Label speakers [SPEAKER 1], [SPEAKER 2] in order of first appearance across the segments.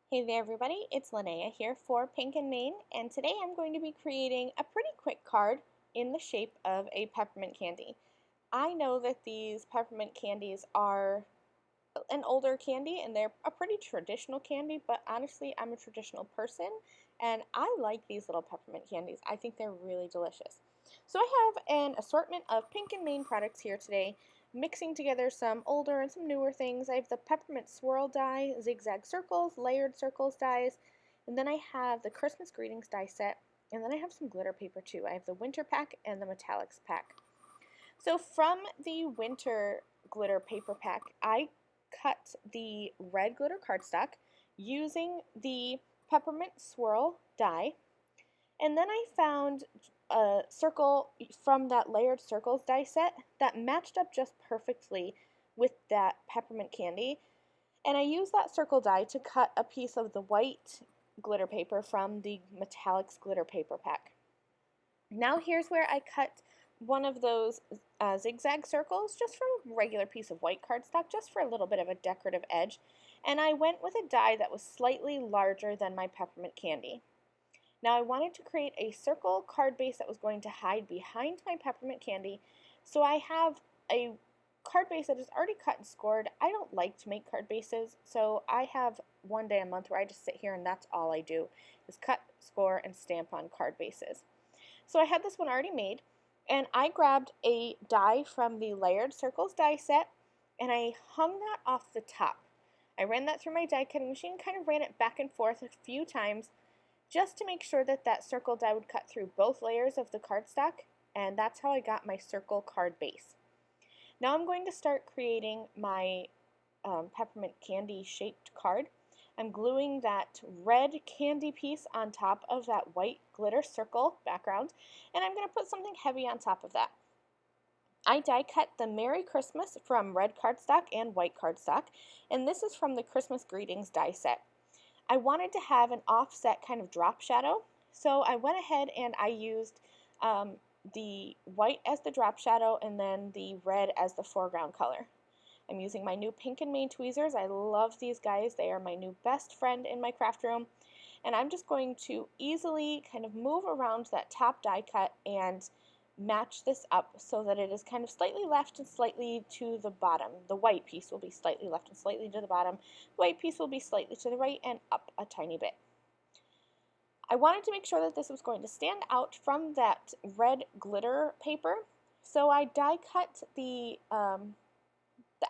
[SPEAKER 1] Hey there everybody, it's Lynnea here for Pink and Main, and today I'm going to be creating a pretty quick card in the shape of a peppermint candy. I know that these peppermint candies are an older candy and they're a pretty traditional candy, but honestly I'm a traditional person and I like these little peppermint candies. I think they're really delicious. So I have an assortment of Pink and Main products here today, mixing together some older and some newer things. I have the peppermint swirl die, zigzag circles, layered circles dies, and then I have the Christmas greetings die set, and then I have some glitter paper too. I have the winter pack and the metallics pack. So from the winter glitter paper pack, I cut the red glitter cardstock using the peppermint swirl die, and then I found a circle from that layered circles die set that matched up just perfectly with that peppermint candy, and I used that circle die to cut a piece of the white glitter paper from the metallics glitter paper pack. Now here's where I cut one of those zigzag circles just from a regular piece of white cardstock just for a little bit of a decorative edge, and I went with a die that was slightly larger than my peppermint candy. Now I wanted to create a circle card base that was going to hide behind my peppermint candy, so I have a card base that is already cut and scored. I don't like to make card bases, so I have one day a month where I just sit here and that's all I do is cut, score, and stamp on card bases. So I had this one already made, and I grabbed a die from the layered circles die set and I hung that off the top. I ran that through my die cutting machine, kind of ran it back and forth a few times just to make sure that that circle die would cut through both layers of the cardstock, and that's how I got my circle card base. Now I'm going to start creating my peppermint candy shaped card. I'm gluing that red candy piece on top of that white glitter circle background, and I'm going to put something heavy on top of that. I die cut the Merry Christmas from red cardstock and white cardstock, and this is from the Christmas Greetings die set. I wanted to have an offset kind of drop shadow, so I went ahead and I used the white as the drop shadow and then the red as the foreground color. I'm using my new Pink and Main tweezers. I love these guys. They are my new best friend in my craft room. And I'm just going to easily kind of move around that top die cut and match this up so that it is kind of slightly left and slightly to the bottom. The white piece will be slightly left and slightly to the bottom. The white piece will be slightly to the right and up a tiny bit. I wanted to make sure that this was going to stand out from that red glitter paper, so I die cut the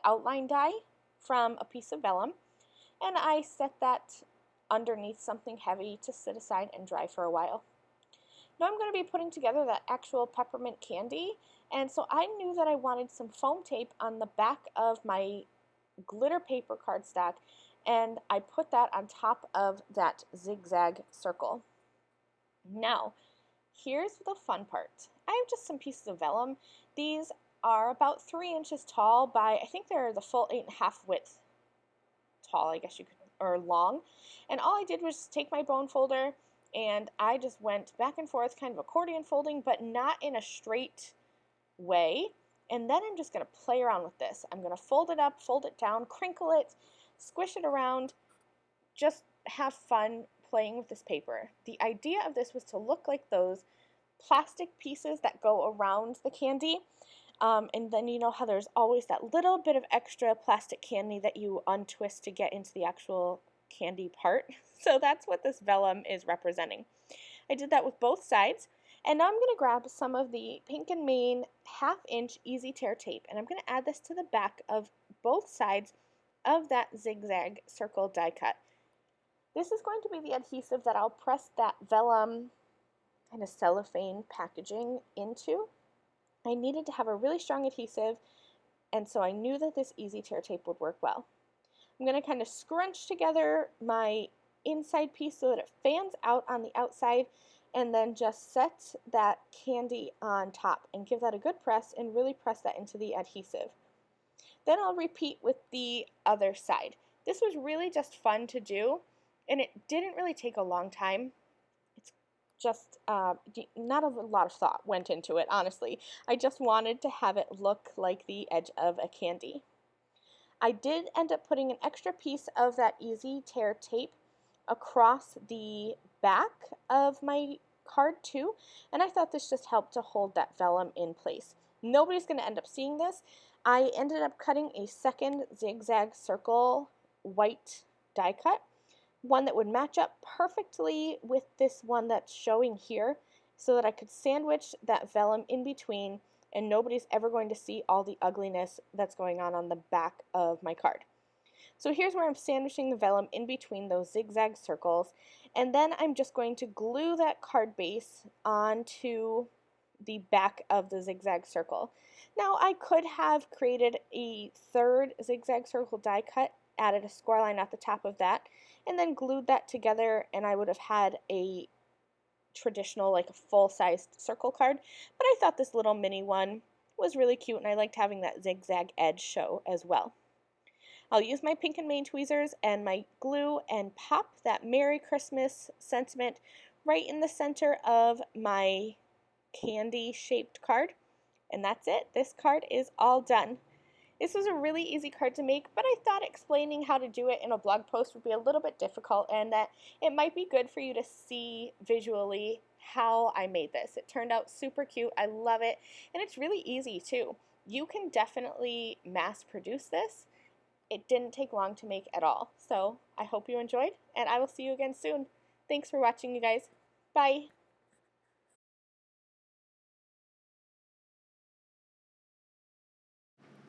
[SPEAKER 1] outline die from a piece of vellum, and I set that underneath something heavy to sit aside and dry for a while. Now I'm going to be putting together that actual peppermint candy, and so I knew that I wanted some foam tape on the back of my glitter paper cardstock, and I put that on top of that zigzag circle. Now, here's the fun part. I have just some pieces of vellum. These are about 3 inches tall by, I think they're the full 8.5 width tall, I guess you could, or long. And all I did was take my bone folder and I just went back and forth, kind of accordion folding, but not in a straight way. And then I'm just going to play around with this. I'm going to fold it up, fold it down, crinkle it, squish it around, just have fun playing with this paper. The idea of this was to look like those plastic pieces that go around the candy. And then you know how there's always that little bit of extra plastic candy that you untwist to get into the actual candy part. So that's what this vellum is representing. I did that with both sides. And now I'm going to grab some of the Pink and Main 1/2 inch easy tear tape, and I'm going to add this to the back of both sides of that zigzag circle die cut. This is going to be the adhesive that I'll press that vellum kind of cellophane packaging into. I needed to have a really strong adhesive, and so I knew that this easy tear tape would work well. I'm going to kind of scrunch together my inside piece so that it fans out on the outside, and then just set that candy on top and give that a good press and really press that into the adhesive. Then I'll repeat with the other side. This was really just fun to do, and it didn't really take a long time. It's just not a lot of thought went into it, honestly. I just wanted to have it look like the edge of a candy. I did end up putting an extra piece of that easy tear tape across the back of my card too, and I thought this just helped to hold that vellum in place. Nobody's going to end up seeing this. I ended up cutting a second zigzag circle white die cut, one that would match up perfectly with this one that's showing here, so that I could sandwich that vellum in between and nobody's ever going to see all the ugliness that's going on the back of my card. So here's where I'm sandwiching the vellum in between those zigzag circles, and then I'm just going to glue that card base onto the back of the zigzag circle. Now I could have created a third zigzag circle die cut, added a score line at the top of that, and then glued that together, and I would have had a traditional, like a full-sized circle card, but I thought this little mini one was really cute, and I liked having that zigzag edge show as well. I'll use my pink and Maine tweezers and my glue and pop that Merry Christmas sentiment right in the center of my candy shaped card, and that's it. This card is all done. This was a really easy card to make, but I thought explaining how to do it in a blog post would be a little bit difficult, and that it might be good for you to see visually how I made this. It turned out super cute. I love it, and it's really easy too. You can definitely mass produce this. It didn't take long to make at all. So I hope you enjoyed, and I will see you again soon. Thanks for watching, you guys. Bye.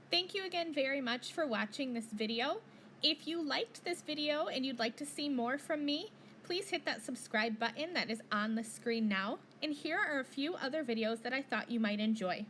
[SPEAKER 2] Thank you again very much for watching this video. If you liked this video and you'd like to see more from me, please hit that subscribe button that is on the screen now. And here are a few other videos that I thought you might enjoy.